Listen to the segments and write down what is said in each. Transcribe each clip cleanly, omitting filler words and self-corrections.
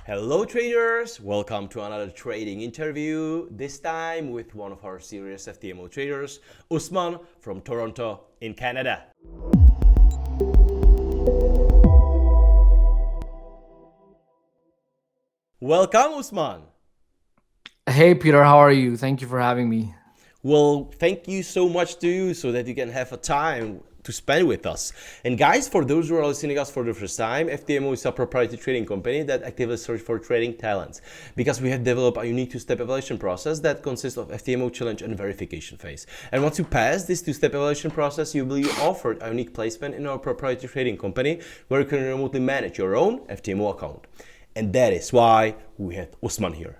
Hello traders, welcome to another trading interview, this time with one of our serious FTMO traders, Usman from Toronto in Canada. Welcome Usman. Hey Peter, how are you? Thank you for having me. Well, thank you so much to you so that you can have a time to spend with us. And guys, for those who are listening to us for the first time, FTMO is a proprietary trading company that actively searches for trading talents because we have developed a unique two-step evaluation process that consists of FTMO challenge and verification phase. And once you pass this two-step evaluation process, you will be offered a unique placement in our proprietary trading company where you can remotely manage your own FTMO account. And that is why we have Usman here.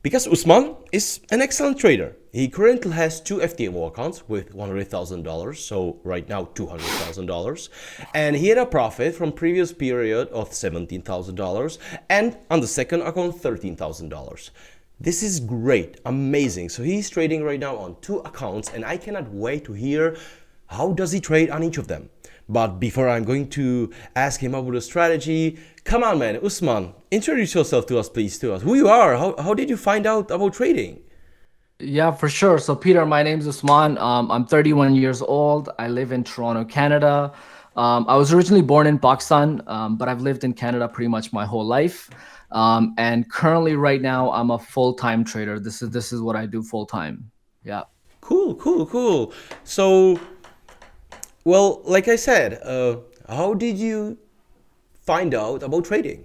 Because Usman is an excellent trader. He currently has two FTMO accounts with $100,000, so right now $200,000. And he had a profit from previous period of $17,000 and on the second account $13,000. This is great, amazing. So he's trading right now on two accounts and I cannot wait to hear how does he trade on each of them. But before I'm going to ask him about the strategy, come on man, Usman, introduce yourself to us please, to us. Who you are, how did you find out about trading? Yeah, for sure. So Peter, my name's Usman. I'm 31 years old. I live in Toronto, Canada. I was originally born in Pakistan, but I've lived in Canada pretty much my whole life. And currently right now I'm a full-time trader. This is what I do full-time. Yeah. Cool. So, well, like I said, how did you find out about trading?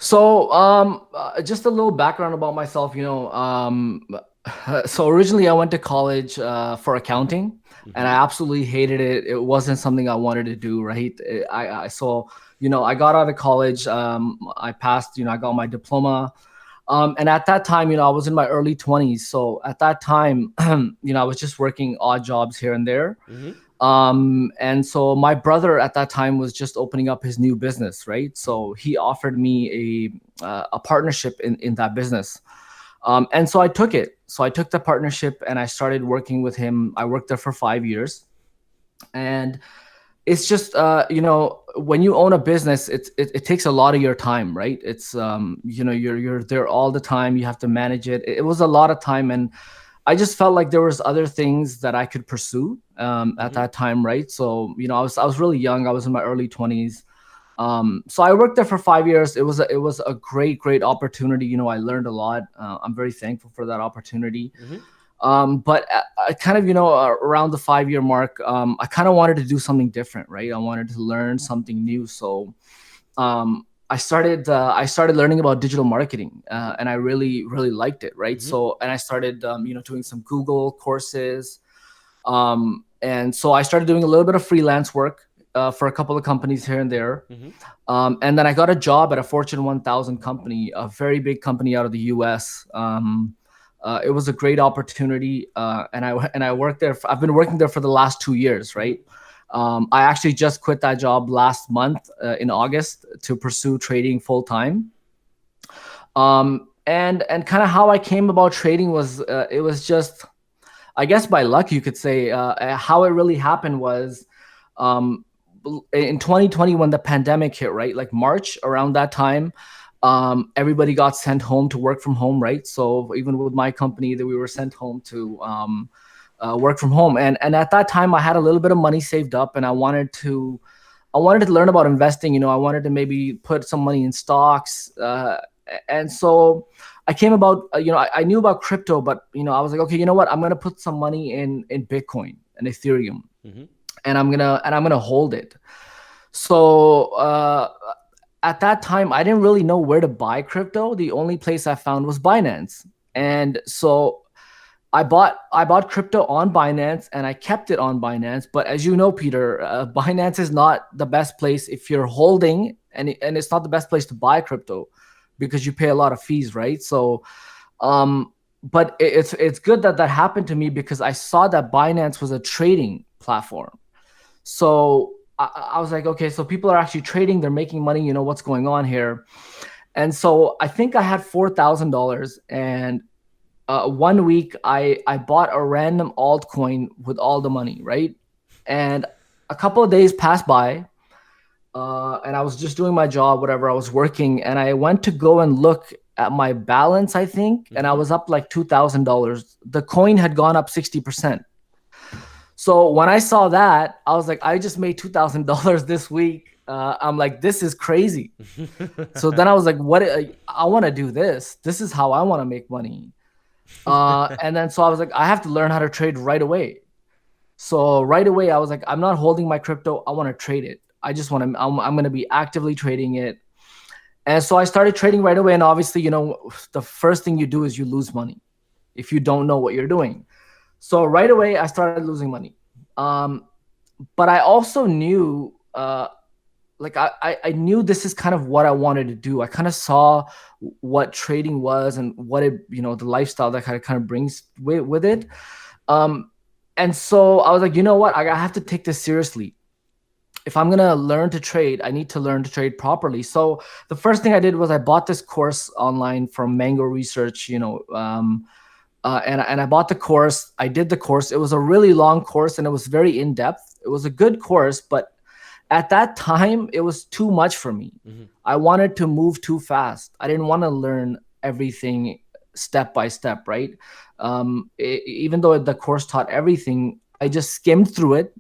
So, just a little background about myself, so originally I went to college for accounting, and I absolutely hated it. It wasn't something I wanted to do, right? I got out of college, I passed, I got my diploma. And at that time, I was in my early 20s. So at that time, I was just working odd jobs here and there. And so my brother at that time was just opening up his new business, right? So he offered me a partnership in that business. And so I took it. So I took the partnership and I started working with him. I worked there for 5 years. And it's just when you own a business, it takes a lot of your time, right? It's you're there all the time. You have to manage it. It was a lot of time, and I just felt like there was other things that I could pursue at that time, right? So I was really young. I was in my early 20s. So I worked there for 5 years. It was a great opportunity. I learned a lot. I'm very thankful for that opportunity. But I kind of, around the 5 year mark, I kind of wanted to do something different, right? I wanted to learn something new. So I started learning about digital marketing, and I really liked it, right? So, and I started, doing some Google courses. And so I started doing a little bit of freelance work for a couple of companies here and there. And then I got a job at a Fortune 1000 company, a very big company out of the US. It was a great opportunity, and I worked there. I've been working there for the last 2 years, right? I actually just quit that job last month in August to pursue trading full time. And kind of how I came about trading was it was just, I guess, by luck, you could say. How it really happened was um, in 2020 when the pandemic hit, right? Like March, around that time, everybody got sent home to work from home, right? So even with my company, that we were sent home to work from home, and at that time I had a little bit of money saved up, and I wanted to learn about investing. I wanted to maybe put some money in stocks, and so I came about. I knew about crypto, but I was like, okay, you know what? I'm gonna put some money in Bitcoin and Ethereum, and I'm gonna hold it. So at that time, I didn't really know where to buy crypto. The only place I found was Binance, and so I bought crypto on Binance and I kept it on Binance. But as you know, Peter, Binance is not the best place if you're holding, and it's not the best place to buy crypto because you pay a lot of fees, right? So, but it's good that that happened to me because I saw that Binance was a trading platform. So I was like, okay, so people are actually trading, they're making money. What's going on here? And so I think I had $4,000, and one week I bought a random altcoin with all the money, right? And a couple of days passed by, and I was just doing my job, whatever. I was working, and I went to go and look at my balance, I think, and I was up like $2,000. The coin had gone up 60%. So when I saw that, I was like, I just made $2,000 this week. I'm like, this is crazy. So then I was like, what? I want to do this. This is how I want to make money. And then so I was like, I have to learn how to trade right away. So right away, I was like, I'm not holding my crypto. I want to trade it. I just want to, I'm going to be actively trading it. And so I started trading right away. And obviously, the first thing you do is you lose money if you don't know what you're doing. So right away, I started losing money. But I also knew, like I knew this is kind of what I wanted to do. I kind of saw what trading was and what it, the lifestyle that kind of brings with it. And so I was like, you know what? I have to take this seriously. If I'm going to learn to trade, I need to learn to trade properly. So the first thing I did was I bought this course online from Mango Research, and I bought the course. I did the course. It was a really long course and it was very in depth. It was a good course, but at that time, it was too much for me. I wanted to move too fast. I didn't want to learn everything step by step, right? Even though the course taught everything, I just skimmed through it.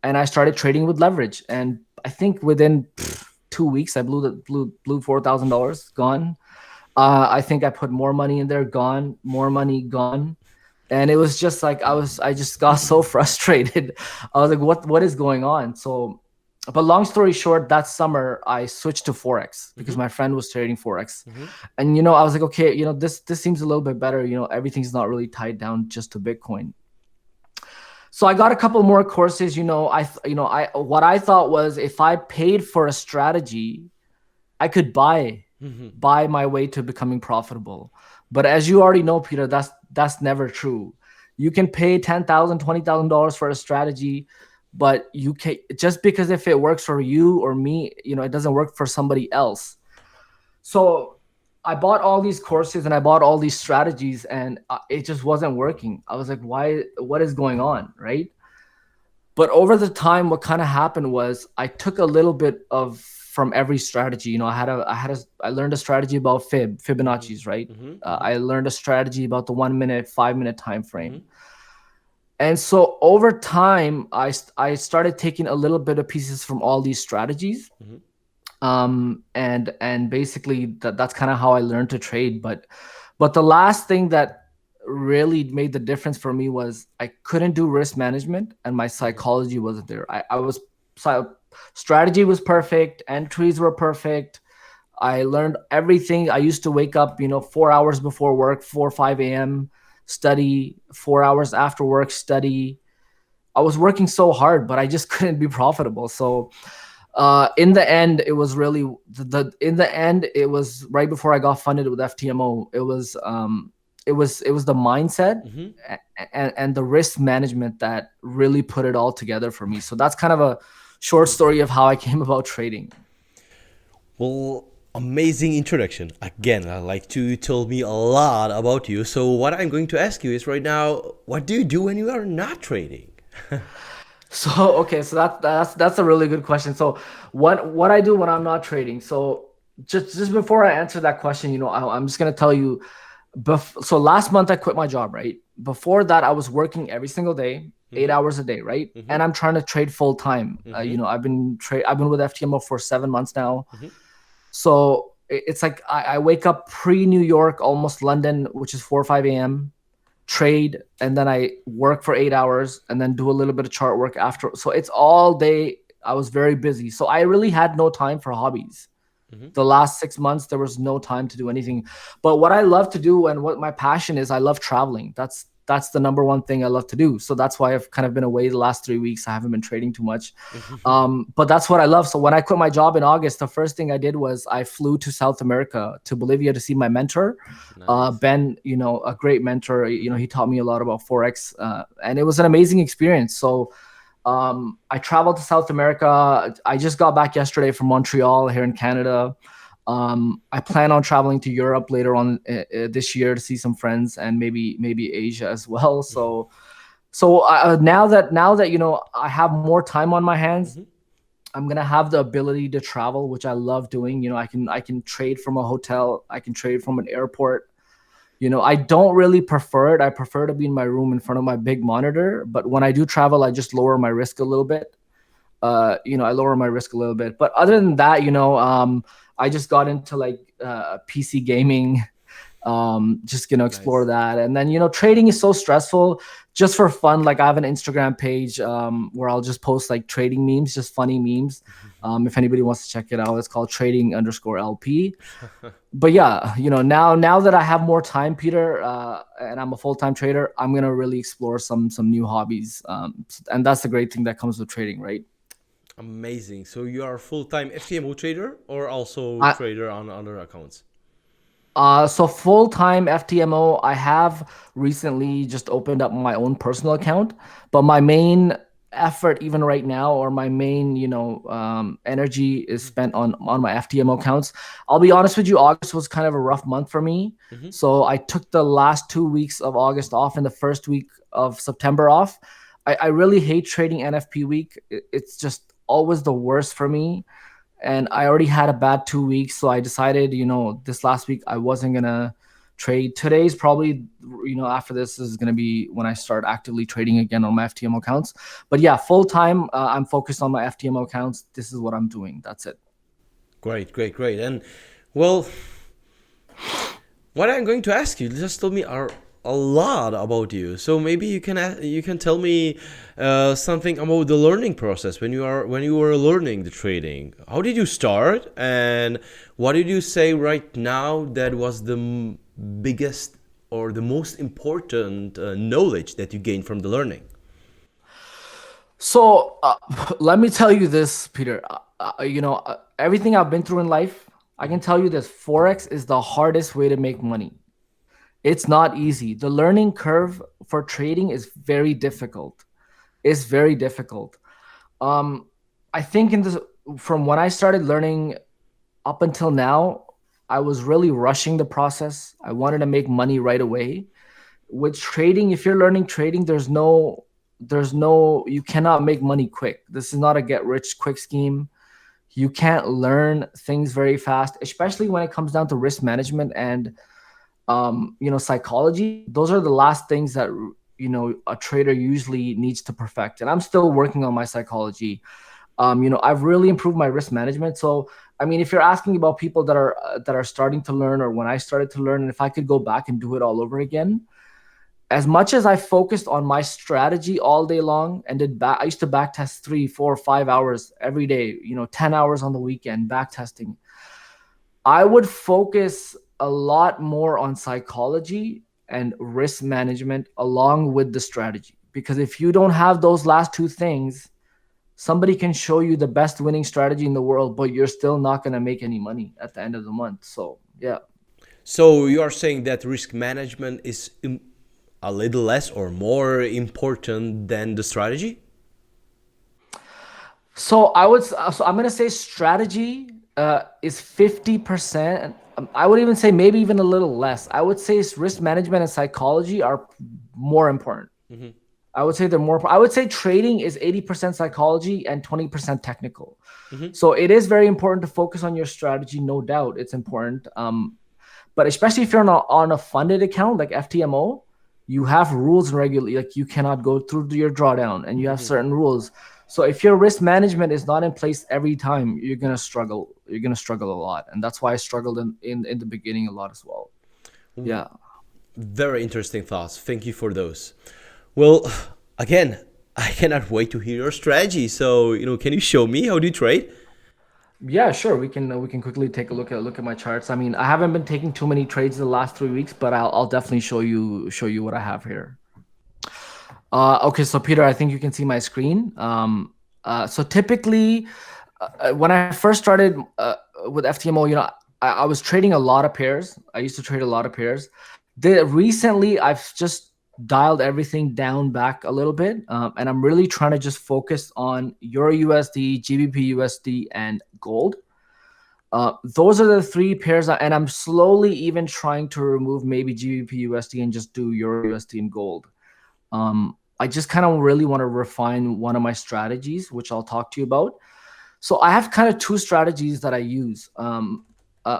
And I started trading with leverage. And I think within 2 weeks, I blew $4,000, gone. I think I put more money in there, gone, more money, gone. And it was just like, I just got so frustrated. I was like, what is going on? So, but long story short, that summer I switched to Forex because my friend was trading Forex. And, I was like, okay, this seems a little bit better. Everything's not really tied down just to Bitcoin. So I got a couple more courses. What I thought was if I paid for a strategy, I could buy my way to becoming profitable. But as you already know, Peter, that's never true. You can pay $10,000, $20,000 for a strategy, but you can, just because if it works for you or me, it doesn't work for somebody else. So I bought all these courses and I bought all these strategies and it just wasn't working. I was like, what is going on, right? But over the time, what kind of happened was I took a little bit from every strategy. I learned a strategy about Fibonacci's, right? I learned a strategy about the 1 minute, 5 minute time frame. And so over time, I started taking a little bit of pieces from all these strategies. And basically that's kind of how I learned to trade. But the last thing that really made the difference for me was I couldn't do risk management and my psychology wasn't there. Strategy was perfect. Entries were perfect. I learned everything. I used to wake up, 4 hours before work, 4 or 5 a.m., study, 4 hours after work, study. I was working so hard, but I just couldn't be profitable. So in the end, it was really it was right before I got funded with FTMO. It was the mindset and the risk management that really put it all together for me. So that's kind of a short story of how I came about trading. Well, amazing introduction. Again, you told me a lot about you. So what I'm going to ask you is right now, what do you do when you are not trading? So that's a really good question. So what I do when I'm not trading. So just before I answer that question, I'm just gonna tell you. So last month I quit my job, right? Before that, I was working every single day, 8 hours a day, right? And I'm trying to trade full time. I've been with FTMO for 7 months now. So it's like I wake up pre-New York, almost London, which is 4 or 5 a.m. trade, and then I work for 8 hours and then do a little bit of chart work after. So it's all day. I was very busy. So I really had no time for hobbies. The last 6 months, there was no time to do anything. But what I love to do and what my passion is, I love traveling. That's the number one thing I love to do. So that's why I've kind of been away the last 3 weeks. I haven't been trading too much. But that's what I love. So when I quit my job in August, the first thing I did was I flew to South America, to Bolivia, to see my mentor. Nice. Ben, a great mentor. He taught me a lot about Forex. And it was an amazing experience. So I traveled to South America. I just got back yesterday from Montreal here in Canada. I plan on traveling to Europe later on this year to see some friends and maybe Asia as well. So now that I have more time on my hands, I'm gonna have the ability to travel, which I love doing. I can trade from a hotel, I can trade from an airport. I don't really prefer it. I prefer to be in my room in front of my big monitor. But when I do travel, I just lower my risk a little bit. I lower my risk a little bit. But other than that, I just got into like PC gaming. Just gonna explore Nice. that. And then trading is so stressful. Just for fun, like I have an Instagram page where I'll just post like trading memes, just funny memes. If anybody wants to check it out, it's called trading_LP. But yeah, now that I have more time, Peter, and I'm a full-time trader, I'm gonna really explore some new hobbies. And that's the great thing that comes with trading, right? Amazing. So you are a full-time FTMO trader or also I, trader on other accounts? so full-time FTMO, I have recently just opened up my own personal account, but my main effort, even right now, or my main, energy is spent on my FTMO accounts. I'll be honest with you, August was kind of a rough month for me. Mm-hmm. So I took the last 2 weeks of August off and the first week of September off. I really hate trading NFP week. It's just always the worst for me, and I already had a bad 2 weeks. So I decided, this last week I wasn't gonna trade. Today's probably, after this is gonna be when I start actively trading again on my FTMO accounts. But yeah, full time, I'm focused on my FTMO accounts. This is what I'm doing. That's it. Great, great, great. And well, what I'm going to ask you just told me are a lot about you. So maybe you can tell me something about the learning process when you were learning the trading. How did you start, and what did you say right now that was the biggest or the most important knowledge that you gained from the learning? So let me tell you this, Peter. Everything I've been through in life, I can tell you this: Forex is the hardest way to make money. It's not easy. The learning curve for trading is very difficult. It's very difficult. Um, I think from when I started learning up until now, I was really rushing the process. I wanted to make money right away. With trading, if you're learning trading, you cannot make money quick. This is not a get rich quick scheme. You can't learn things very fast, especially when it comes down to risk management and psychology. Those are the last things that a trader usually needs to perfect. And I'm still working on my psychology. I've really improved my risk management. So I mean, if you're asking about people that are starting to learn, or when I started to learn, and if I could go back and do it all over again, as much as I focused on my strategy all day long and I used to backtest 3, 4, 5 hours every day, 10 hours on the weekend backtesting. I would focus a lot more on psychology and risk management along with the strategy. Because if you don't have those last two things, somebody can show you the best winning strategy in the world, but you're still not going to make any money at the end of the month. So, yeah. So you are saying that risk management is a little less or more important than the strategy? So I'm going to say strategy is 50%. I would even say maybe even a little less. I would say risk management and psychology are more important. Mm-hmm. I would say they're more. I would say trading is 80% psychology and 20% technical. Mm-hmm. So it is very important to focus on your strategy. No doubt, it's important. But especially if you're on a funded account like FTMO, you have rules and regularly. Like you cannot go through your drawdown, and you have Mm-hmm. certain rules. So if your risk management is not in place every time, you're gonna struggle. You're gonna struggle a lot, and that's why I struggled in the beginning a lot as well. Yeah. Very interesting thoughts. Thank you for those. Well, again, I cannot wait to hear your strategy. So, can you show me how do you trade? Yeah, sure. We can quickly take a look at my charts. I mean, I haven't been taking too many trades the last 3 weeks, but I'll definitely show you what I have here. Okay, so Peter, I think you can see my screen. So typically, when I first started with FTMO, I was trading a lot of pairs. I used to trade a lot of pairs. Recently, I've just dialed everything down back a little bit, and I'm really trying to just focus on Euro USD, GBP USD, and gold. Those are the three pairs, and I'm slowly even trying to remove maybe GBP USD and just do Euro USD and gold. I just kind of really want to refine one of my strategies, which I'll talk to you about. So I have kind of two strategies that I use.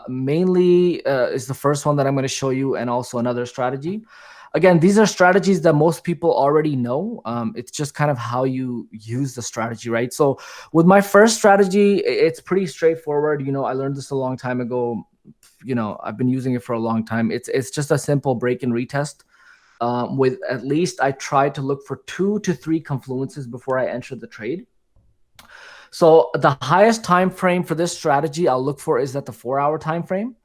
Mainly is the first one that I'm going to show you, and also another strategy. Again, these are strategies that most people already know. It's just kind of how you use the strategy, right? So with my first strategy, it's pretty straightforward. I learned this a long time ago. I've been using it for a long time. It's just a simple break and retest. With at least I try to look for 2 to 3 confluences before I enter the trade. So the highest time frame for this strategy I'll look for is at the 4-hour time frame.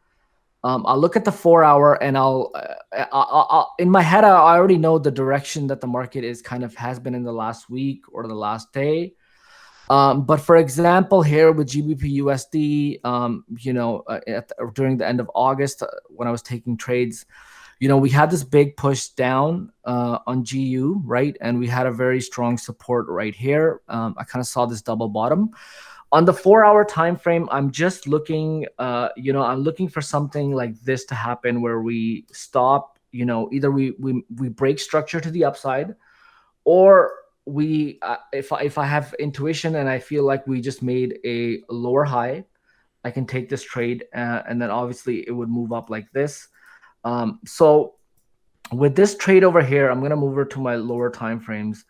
I'll look at the 4-hour, and I'll in my head, I already know the direction that the market has been in the last week or the last day. But for example, here with GBP USD, during the end of August, when I was taking trades, we had this big push down on GU, right? And we had a very strong support right here. I kind of saw this double bottom. On the 4-hour time frame, I'm just looking, I'm looking for something like this to happen, where we stop, either we break structure to the upside, or if I have intuition and I feel like we just made a lower high, I can take this trade, and then obviously it would move up like this. So with this trade over here, I'm going to move over to my lower time frames.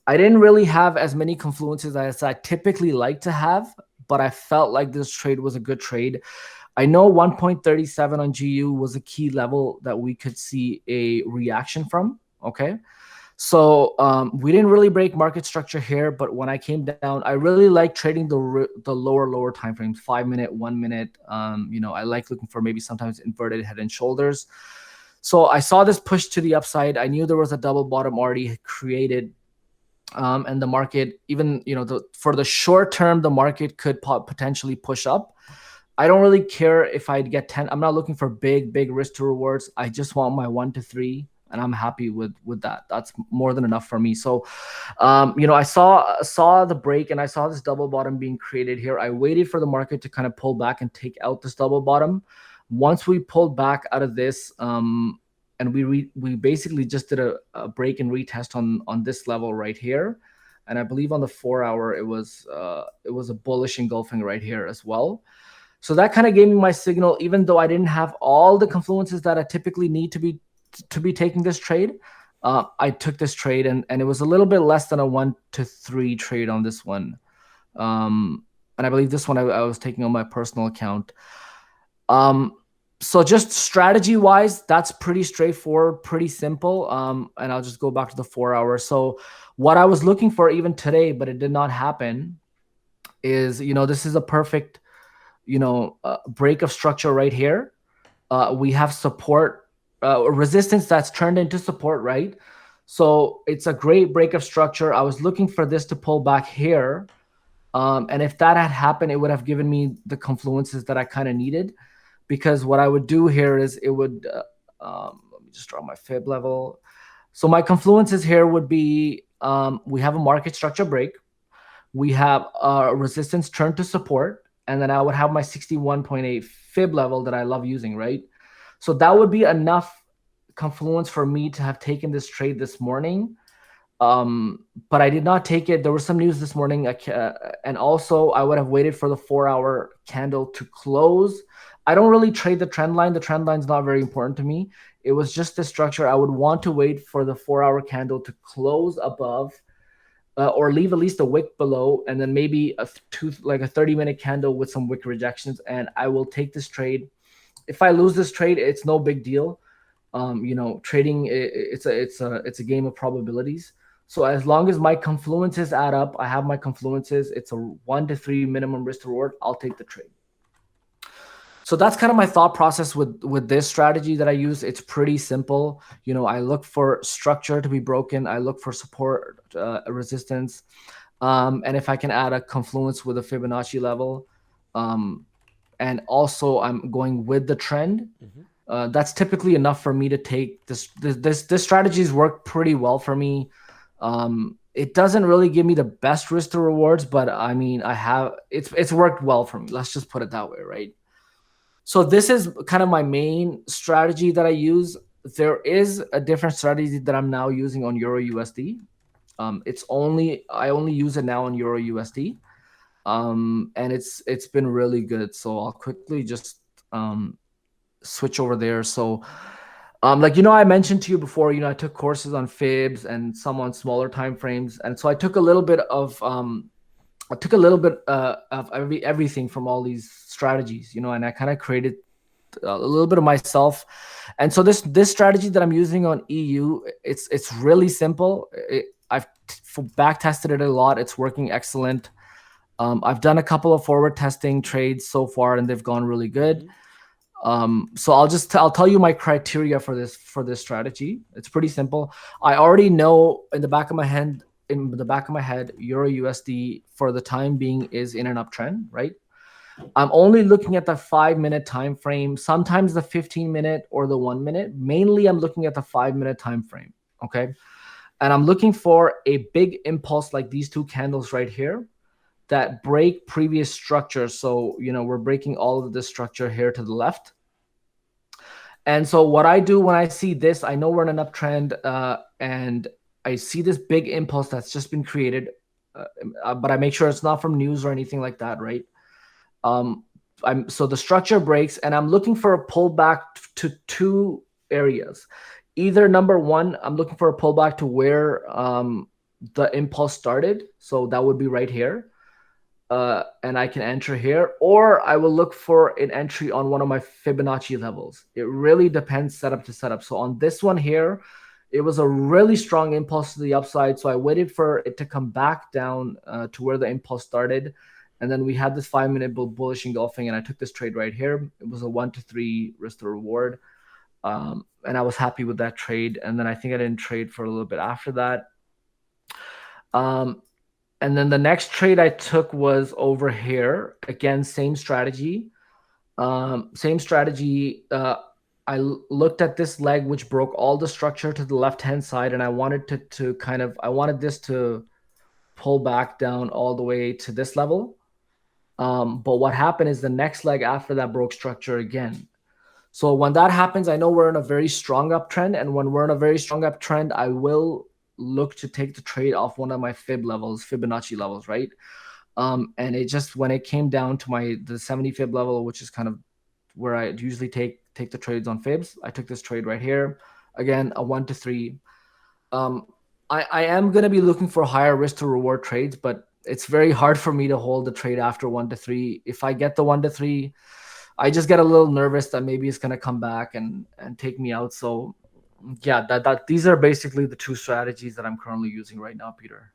I didn't really have as many confluences as I typically like to have, but I felt like this trade was a good trade. I know 1.37 on GU was a key level that we could see a reaction from. Okay. So we didn't really break market structure here, but when I came down, I really like trading the lower time frames, 5 minute, 1 minute. I like looking for maybe sometimes inverted head and shoulders. So I saw this push to the upside. I knew there was a double bottom already created. And the market, even for the short term, the market could potentially push up. I don't really care if I'd get 10. I'm not looking for big risk to rewards. I just want my 1 to 3, and I'm happy with that. That's more than enough for me. So I saw the break, and I saw this double bottom being created here. I waited for the market to kind of pull back and take out this double bottom. Once we pulled back out of this, and we basically just did a break and retest on this level right here, and I believe on the 4-hour it was a bullish engulfing right here as well. So that kind of gave me my signal, even though I didn't have all the confluences that I typically need to be taking this trade. I took this trade, and it was a little bit less than a 1 to 3 trade on this one. And I believe this one I was taking on my personal account. So just strategy wise, that's pretty straightforward, pretty simple. And I'll just go back to the 4-hour. So what I was looking for even today, but it did not happen, is, this is a perfect, break of structure right here. We have support, resistance that's turned into support, right? So it's a great break of structure. I was looking for this to pull back here. And if that had happened, it would have given me the confluences that I kind of needed. Because what I would do here is it would, let me just draw my fib level. So my confluences here would be, we have a market structure break. We have resistance turn to support. And then I would have my 61.8 fib level that I love using, right? So that would be enough confluence for me to have taken this trade this morning. But I did not take it. There was some news this morning. And also I would have waited for the 4-hour candle to close. I don't really trade the trend line. The trend line is not very important to me. It was just the structure. I would want to wait for the 4-hour candle to close above, or leave at least a wick below, and then maybe a 30-minute candle with some wick rejections, and I will take this trade. If I lose this trade, it's no big deal. Trading, it's a game of probabilities. So as long as my confluences add up, I have my confluences. It's a 1 to 3 minimum risk to reward. I'll take the trade. So that's kind of my thought process with this strategy that I use. It's pretty simple. I look for structure to be broken. I look for support, resistance. And if I can add a confluence with a Fibonacci level, and also I'm going with the trend, that's typically enough for me to take this. This strategy's worked pretty well for me. It doesn't really give me the best risk to rewards, but I mean, it's worked well for me. Let's just put it that way, right? So this is kind of my main strategy that I use. There is a different strategy that I'm now using on Euro USD. I only use it now on Euro USD. and it's been really good. So I'll quickly just switch over there. So like, I mentioned to you before, I took courses on fibs and some on smaller time frames, and so I took a little bit of everything from all these strategies, and I kind of created a little bit of myself. And so this strategy that I'm using on EU, it's really simple. I've back tested it a lot. It's working excellent. I've done a couple of forward testing trades so far, and they've gone really good. So I'll tell you my criteria for this strategy. It's pretty simple. I already know in the back of my head, Euro USD for the time being is in an uptrend, right? I'm only looking at the 5-minute time frame, sometimes the 15-minute or the 1 minute. Mainly, I'm looking at the 5-minute time frame. Okay, and I'm looking for a big impulse like these two candles right here that break previous structure. So we're breaking all of this structure here to the left. And so what I do when I see this, I know we're in an uptrend, and I see this big impulse that's just been created, but I make sure it's not from news or anything like that, right? So the structure breaks, and I'm looking for a pullback to two areas. Either number one, I'm looking for a pullback to where the impulse started. So that would be right here. And I can enter here, or I will look for an entry on one of my Fibonacci levels. It really depends setup to setup. So on this one here, it was a really strong impulse to the upside. So I waited for it to come back down to where the impulse started. And then we had this 5-minute bullish engulfing, and I took this trade right here. It was a 1-to-3 risk to reward. And I was happy with that trade. And then I think I didn't trade for a little bit after that. And then the next trade I took was over here. Again, same strategy. I looked at this leg, which broke all the structure to the left-hand side, and I wanted I wanted this to pull back down all the way to this level. But what happened is the next leg after that broke structure again. So when that happens, I know we're in a very strong uptrend. And when we're in a very strong uptrend, I will look to take the trade off one of my Fibonacci levels, right? And it just, when it came down to the 70 fib level, which is kind of where I usually take the trades on fibs, I took this trade right here. Again, a 1-to-3. I am going to be looking for higher risk to reward trades, but it's very hard for me to hold the trade after 1-to-3. If I get the 1-to-3, I just get a little nervous that maybe it's going to come back and take me out. So yeah, these are basically the two strategies that I'm currently using right now, Peter.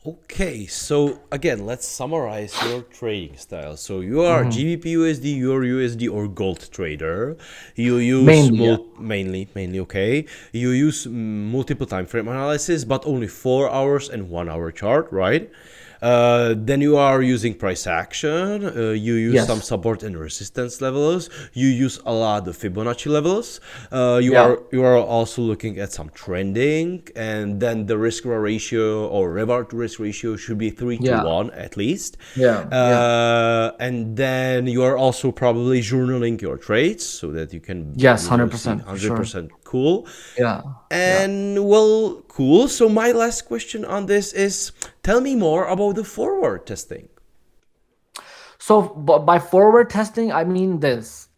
Okay, so again, let's summarize your trading style. So you are GBP USD, Euro USD, or gold trader. You use mainly, okay. You use multiple time frame analysis, but only 4 hours and 1 hour chart, right? Then you are using price action. You use some support and resistance levels. You use a lot of Fibonacci levels. You are also looking at some trending, and then the risk ratio or reward to risk ratio should be 3-to-1 at least. And then you are also probably journaling your trades so that you can 100%, 100% cool. And well, cool. So my last question on this is, tell me more about the forward testing. So by forward testing, I mean this.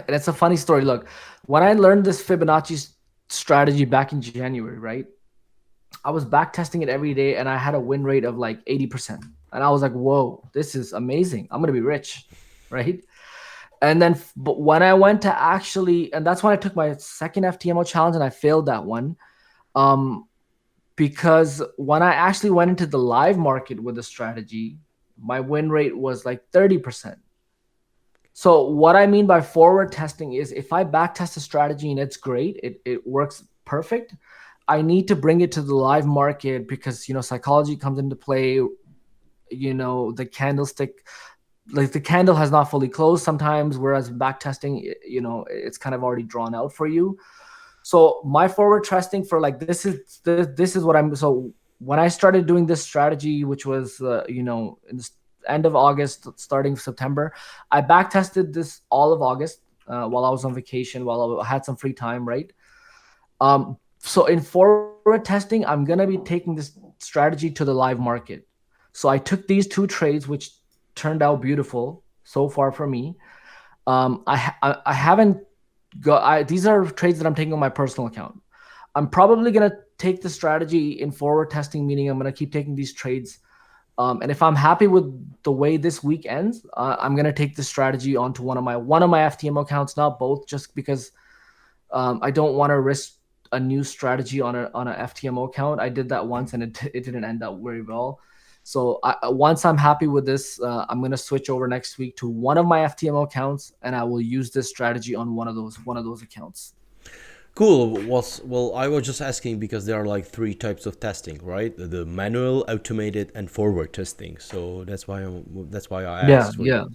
It's a funny story. Look, when I learned this Fibonacci strategy back in January, right? I was back testing it every day, and I had a win rate of like 80%. And I was like, whoa, this is amazing. I'm going to be rich, right? And then, but when I went to and that's when I took my second FTMO challenge, and I failed that one. Because when I actually went into the live market with the strategy, my win rate was like 30%. So what I mean by forward testing is, if I back test a strategy and it's great, it works perfect, I need to bring it to the live market because, psychology comes into play. The candlestick, like the candle has not fully closed sometimes, whereas back testing, it's kind of already drawn out for you. So my forward testing for like, this is what I'm, so when I started doing this strategy, which was, in the end of August, starting September, I back tested this all of August while I was on vacation, while I had some free time, right? So in forward testing, I'm going to be taking this strategy to the live market. So I took these two trades, which turned out beautiful so far for me. I haven't got. These are trades that I'm taking on my personal account. I'm probably gonna take the strategy in forward testing, meaning I'm gonna keep taking these trades. And if I'm happy with the way this week ends, I'm gonna take the strategy onto one of my FTMO accounts, not both, just because I don't want to risk a new strategy on a FTMO account. I did that once and it didn't end up very well. So once I'm happy with this, I'm gonna switch over next week to one of my FTMO accounts, and I will use this strategy on one of those accounts. Cool. Well, I was just asking because there are like three types of testing, right? The manual, automated, and forward testing. So that's why I Yeah, asked for you. yeah.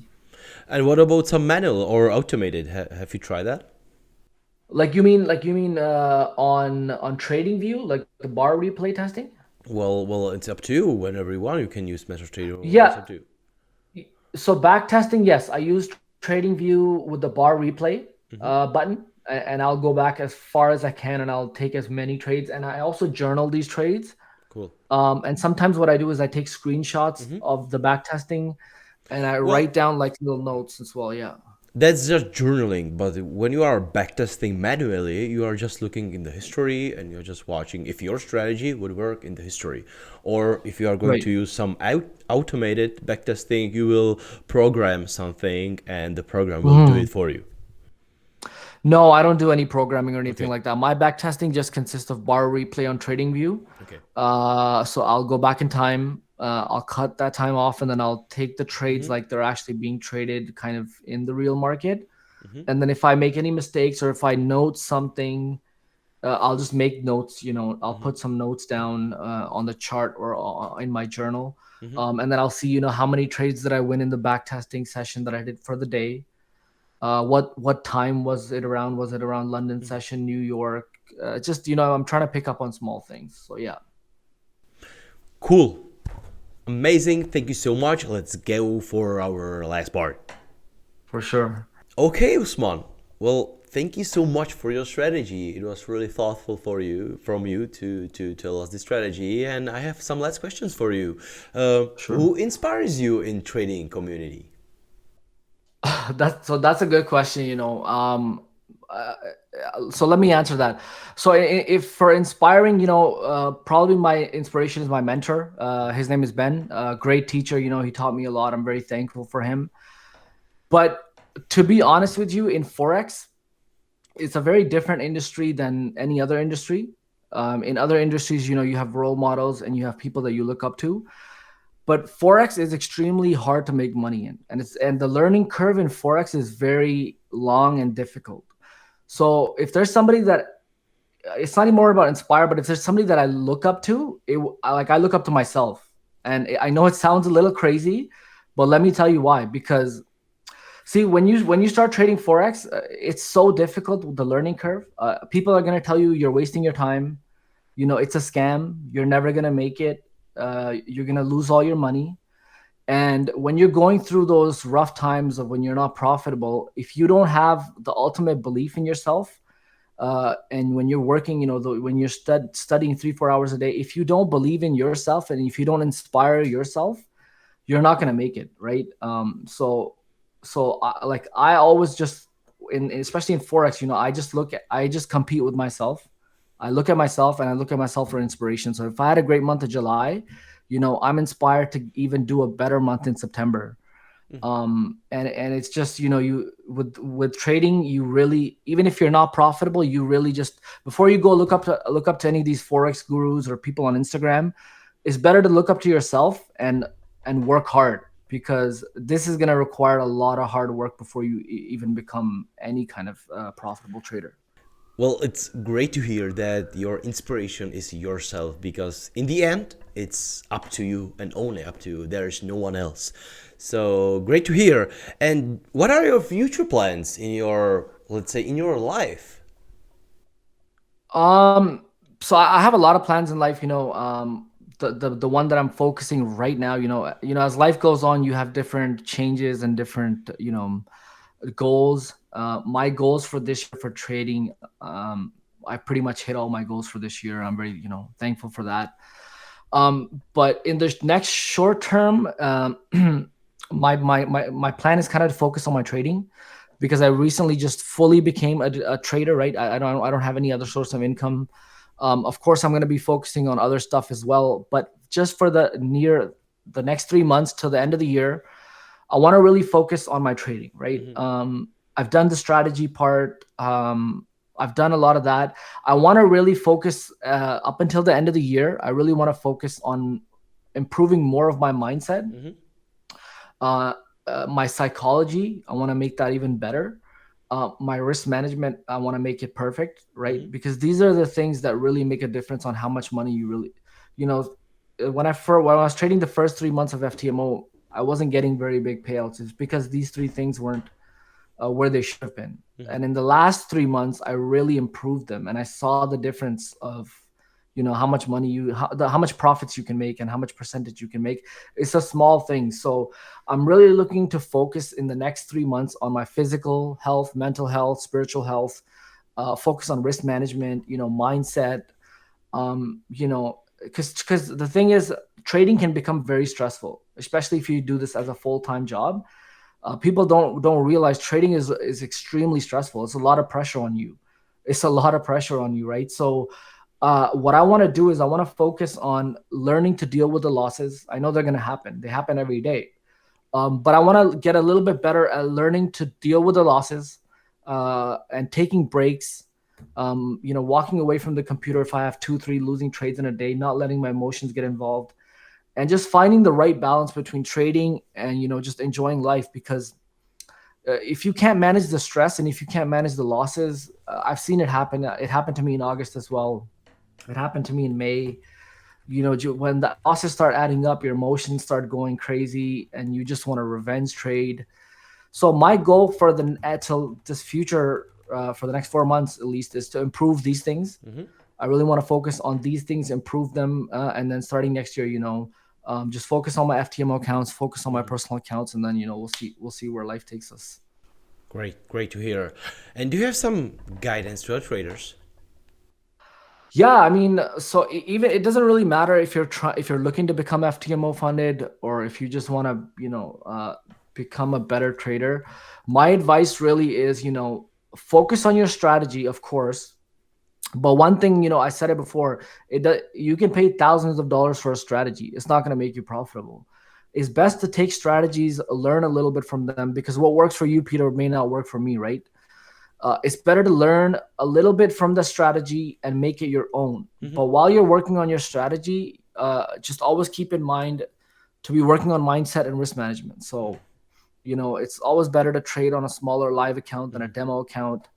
And what about some manual or automated? Have you tried that? Like you mean on TradingView, like the bar replay testing? Well, it's up to you. Whenever you want, you can use Mentorship. It's Yeah. up to you. So back testing, yes, I use TradingView with the bar replay Hmm. button, and I'll go back as far as I can, and I'll take as many trades, and I also journal these trades. Cool. And sometimes what I do is I take screenshots Hmm. of the back testing, and I write Well, down like little notes as well. Yeah, that's just journaling, but when you are backtesting manually, you are just looking in the history and you're just watching if your strategy would work in the history. Or if you are going right. to use some automated backtesting, you will program something and the program will do it Mhm. for you. No, I don't do any programming or anything Okay. like that. My back testing just consists of bar replay on TradingView. Okay. So I'll go back in time. I'll cut that time off, and then I'll take the trades Hmm. like they're actually being traded, kind of in the real market. Hmm. And then if I make any mistakes or if I note something, I'll just make notes. I'll Hmm. put some notes down on the chart or in my journal, Hmm. and then I'll see how many trades that I win in the back testing session that I did for the day. What time was it around? Was it around London Hmm. session, New York? Just I'm trying to pick up on small things. So yeah, Cool. Amazing. Thank you so much. Let's go for our last part. for sure. Okay, Usman. Well, thank you so much for your strategy. It was really thoughtful from you to tell us the strategy. And I have some last questions for you. Sure. Who inspires you in trading community? That's a good question. Uh, so let me answer that. So if for inspiring, probably my inspiration is my mentor. His name is Ben. Great teacher. He taught me a lot. I'm very thankful for him. But to be honest with you, in Forex, it's a very different industry than any other industry. In other industries, you have role models and you have people that you look up to. But Forex is extremely hard to make money in, and the learning curve in Forex is very long and difficult. So if there's somebody that it's not anymore about inspire, but if there's somebody that I look up to, I look up to myself. And I know it sounds a little crazy, but let me tell you why. Because see, when you start trading Forex, it's so difficult with the learning curve. People are going to tell you you're wasting your time. It's a scam. You're never going to make it. You're going to lose all your money. And when you're going through those rough times of when you're not profitable, if you don't have the ultimate belief in yourself, and when you're working, when you're studying 3-4 hours a day, if you don't believe in yourself and if you don't inspire yourself, you're not going to make it, right? Like I always just especially in Forex, I just compete with myself. I look at myself and I look at myself for inspiration. So if I had a great month of July, I'm inspired to even do a better month in September. And it's just, you with trading, you really, even if you're not profitable, you really just, before you go look up to any of these Forex gurus or people on Instagram, it's better to look up to yourself and work hard, because this is going to require a lot of hard work before you even become any kind of profitable trader. Well, it's great to hear that your inspiration is yourself because in the end, it's up to you and only up to you. There's no one else. So great to hear. And what are your future plans in your, let's say, in your life? Um, so I have a lot of plans in life. The one that I'm focusing right now. As life goes on, you have different changes and different goals. My goals for this year for trading, I pretty much hit all my goals for this year. I'm very thankful for that. But in the next short term, my plan is kind of to focus on my trading, because I recently just fully became a trader, right? I don't have any other source of income. Of course, I'm going to be focusing on other stuff as well, but just for the next 3 months till the end of the year, I want to really focus on my trading, right? I've done the strategy part. I've done a lot of that. I want to really focus up until the end of the year. I really want to focus on improving more of my mindset, my psychology. I want to make that even better. My risk management, I want to make it perfect, right? Because these are the things that really make a difference on how much money you really, you know, when I was trading the first 3 months of FTMO, I wasn't getting very big payouts. It's because these three things weren't where they should have been. And in the last 3 months, I really improved them, and I saw the difference of, how much money how much profits you can make and how much percentage you can make. It's a small thing. So I'm really looking to focus in the next 3 months on my physical health, mental health, spiritual health, focus on risk management, mindset, because the thing is, trading can become very stressful, especially if you do this as a full-time job. People don't realize trading is extremely stressful. It's a lot of pressure on you. Right? So what I want to do is I want to focus on learning to deal with the losses. I know they're going to happen. They happen every day. But I want to get a little bit better at learning to deal with the losses, and taking breaks, walking away from the computer if I have 2-3 losing trades in a day, not letting my emotions get involved, and just finding the right balance between trading and, just enjoying life. Because if you can't manage the stress and if you can't manage the losses, I've seen it happen. It happened to me in August as well. It happened to me in May. When the losses start adding up, your emotions start going crazy and you just want to revenge trade. So my goal for till this future, for the next 4 months at least, is to improve these things. I really want to focus on these things, improve them, and then starting next year, just focus on my FTMO accounts, focus on my personal accounts, and then we'll see where life takes us. Great to hear. And do you have some guidance to our traders? Yeah, I mean, so even it doesn't really matter if you're looking to become FTMO funded, or if you just want to become a better trader. My advice really is, focus on your strategy, of course. But one thing, I said it before, you can pay thousands of dollars for a strategy. It's not going to make you profitable. It's best to take strategies, learn a little bit from them, because what works for you, Peter, may not work for me, right? It's better to learn a little bit from the strategy and make it your own. But while you're working on your strategy, just always keep in mind to be working on mindset and risk management. So, it's always better to trade on a smaller live account than a demo account.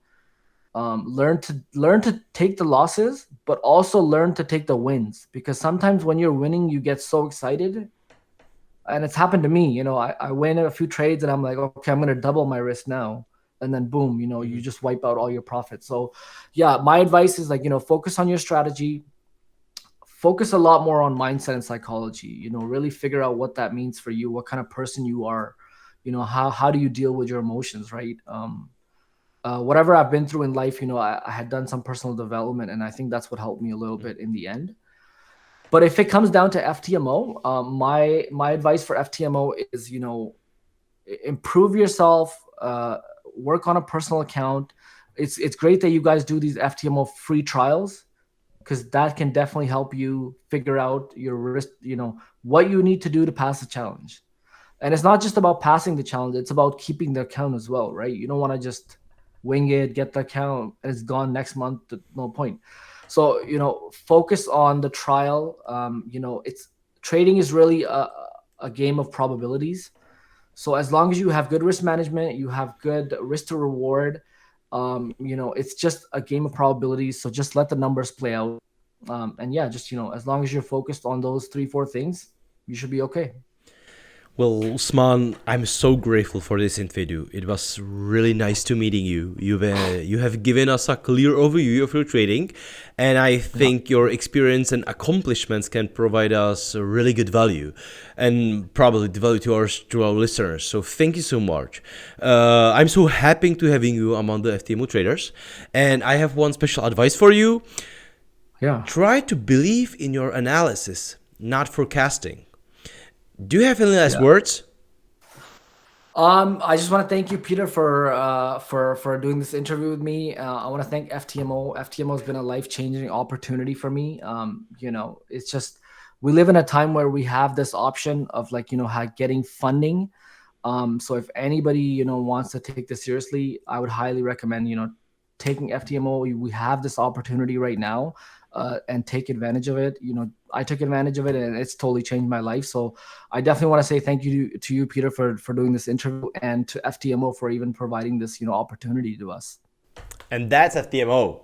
Learn to take the losses, but also learn to take the wins, because sometimes when you're winning, you get so excited. And it's happened to me. I win a few trades and I'm like, okay, I'm going to double my risk now. And then boom, you just wipe out all your profits. So yeah, my advice is focus on your strategy, focus a lot more on mindset and psychology, really figure out what that means for you, what kind of person you are, how do you deal with your emotions, right? Whatever I've been through in life, I had done some personal development, and I think that's what helped me a little bit in the end. But if it comes down to FTMO, my advice for FTMO is, improve yourself, work on a personal account. It's great that you guys do these FTMO free trials, because that can definitely help you figure out your risk, what you need to do to pass the challenge. And it's not just about passing the challenge, it's about keeping the account as well, right? You don't want to just wing it, get the account, and it's gone next month. No point. So, focus on the trial. Trading is really a game of probabilities. So as long as you have good risk management, you have good risk to reward, it's just a game of probabilities. So just let the numbers play out. And yeah, just, as long as you're focused on those 3-4 things, you should be okay. Well, Usman, I'm so grateful for this interview. It was really nice to meeting you. You have given us a clear overview of your trading, and I think your experience and accomplishments can provide us a really good value, and probably the value to our listeners. So thank you so much. I'm so happy to having you among the FTMO traders, and I have one special advice for you. Yeah. Try to believe in your analysis. not forecasting. Do you have any last Yeah. words? I just want to thank you, Peter, for doing this interview with me. I want to thank FTMO. FTMO has been a life-changing opportunity for me. It's just we live in a time where we have this option of like getting funding. So if anybody wants to take this seriously, I would highly recommend taking FTMO. We have this opportunity right now, and take advantage of it. I took advantage of it, and it's totally changed my life. So I definitely want to say thank you to you, Peter, for doing this interview, and to FTMO for even providing this opportunity to us. And that's FTMO.